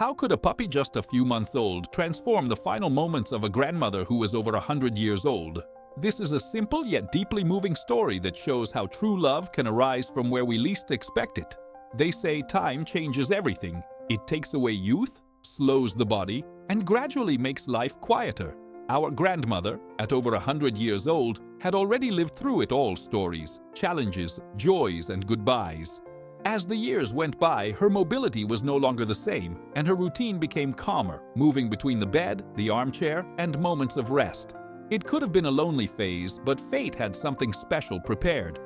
How could a puppy just a few months old transform the final moments of a grandmother who is over 100 years old? This is a simple yet deeply moving story that shows how true love can arise from where we least expect it. They say time changes everything. It takes away youth, slows the body, and gradually makes life quieter. Our grandmother, at over 100 years old, had already lived through it all: stories, challenges, joys, and goodbyes. As the years went by, her mobility was no longer the same, and her routine became calmer, moving between the bed, the armchair, and moments of rest. It could have been a lonely phase, but fate had something special prepared.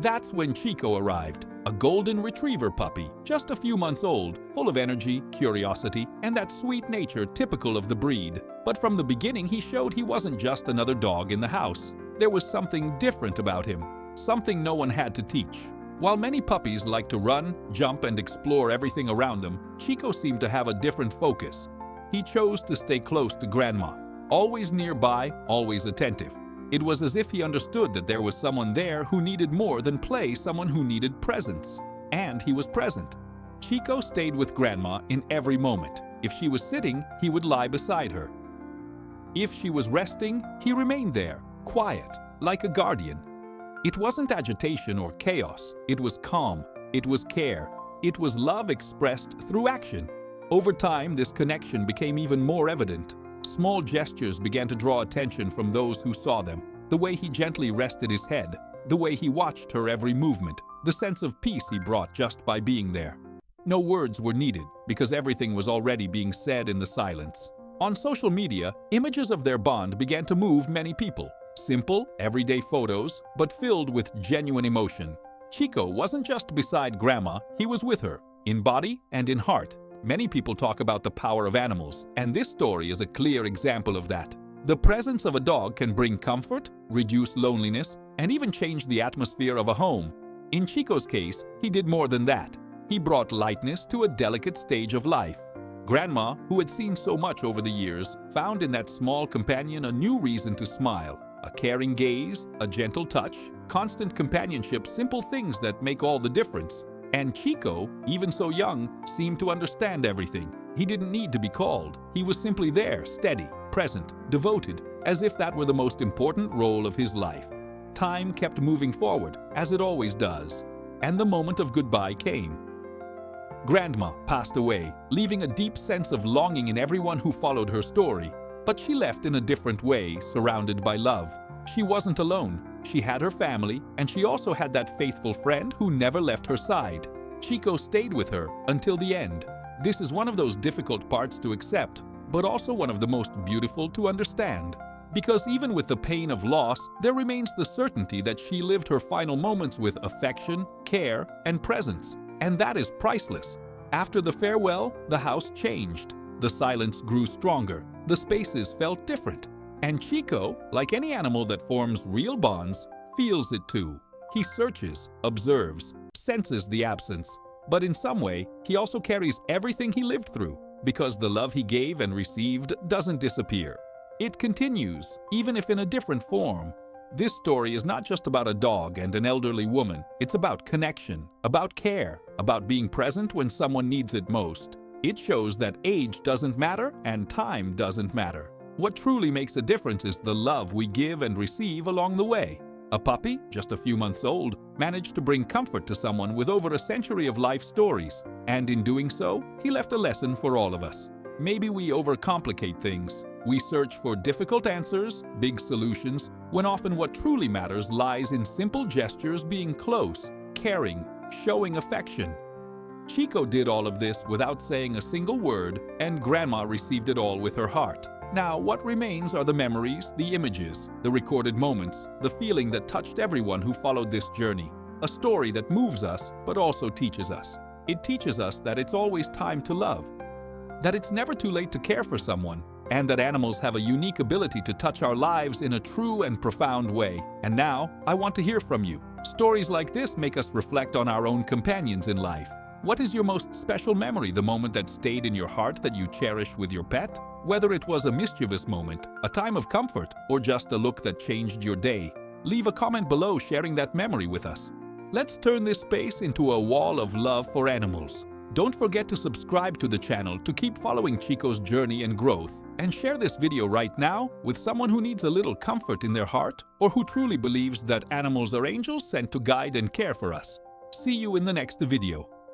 That's when Chico arrived, a golden retriever puppy, just a few months old, full of energy, curiosity, and that sweet nature typical of the breed. But from the beginning, he showed he wasn't just another dog in the house. There was something different about him, something no one had to teach. While many puppies like to run, jump, and explore everything around them, Chico seemed to have a different focus. He chose to stay close to Grandma, always nearby, always attentive. It was as if he understood that there was someone there who needed more than play, someone who needed presence. And he was present. Chico stayed with Grandma in every moment. If she was sitting, he would lie beside her. If she was resting, he remained there, quiet, like a guardian. It wasn't agitation or chaos. It was calm. It was care. It was love expressed through action. Over time, this connection became even more evident. Small gestures began to draw attention from those who saw them. The way he gently rested his head, the way he watched her every movement, the sense of peace he brought just by being there. No words were needed, because everything was already being said in the silence. On social media, images of their bond began to move many people. Simple, everyday photos, but filled with genuine emotion. Chico wasn't just beside Grandma, he was with her, in body and in heart. Many people talk about the power of animals, and this story is a clear example of that. The presence of a dog can bring comfort, reduce loneliness, and even change the atmosphere of a home. In Chico's case, he did more than that. He brought lightness to a delicate stage of life. Grandma, who had seen so much over the years, found in that small companion a new reason to smile. A caring gaze, a gentle touch, constant companionship, simple things that make all the difference. And Chico, even so young, seemed to understand everything. He didn't need to be called. He was simply there, steady, present, devoted, as if that were the most important role of his life. Time kept moving forward, as it always does, and the moment of goodbye came. Grandma passed away, leaving a deep sense of longing in everyone who followed her story. But she left in a different way, surrounded by love. She wasn't alone. She had her family, and she also had that faithful friend who never left her side. Chico stayed with her until the end. This is one of those difficult parts to accept, but also one of the most beautiful to understand. Because even with the pain of loss, there remains the certainty that she lived her final moments with affection, care, and presence. And that is priceless. After the farewell, the house changed. The silence grew stronger. The spaces felt different. And Chico, like any animal that forms real bonds, feels it too. He searches, observes, senses the absence. But in some way, he also carries everything he lived through, because the love he gave and received doesn't disappear. It continues, even if in a different form. This story is not just about a dog and an elderly woman. It's about connection, about care, about being present when someone needs it most. It shows that age doesn't matter and time doesn't matter. What truly makes a difference is the love we give and receive along the way. A puppy, just a few months old, managed to bring comfort to someone with over a century of life stories. And in doing so, he left a lesson for all of us. Maybe we overcomplicate things. We search for difficult answers, big solutions, when often what truly matters lies in simple gestures, being close, caring, showing affection. Chico did all of this without saying a single word, and Grandma received it all with her heart. Now, what remains are the memories, the images, the recorded moments, the feeling that touched everyone who followed this journey. A story that moves us, but also teaches us. It teaches us that it's always time to love, that it's never too late to care for someone, and that animals have a unique ability to touch our lives in a true and profound way. And now, I want to hear from you. Stories like this make us reflect on our own companions in life. What is your most special memory, the moment that stayed in your heart that you cherish with your pet? Whether it was a mischievous moment, a time of comfort, or just a look that changed your day, leave a comment below sharing that memory with us. Let's turn this space into a wall of love for animals. Don't forget to subscribe to the channel to keep following Chico's journey and growth, and share this video right now with someone who needs a little comfort in their heart or who truly believes that animals are angels sent to guide and care for us. See you in the next video.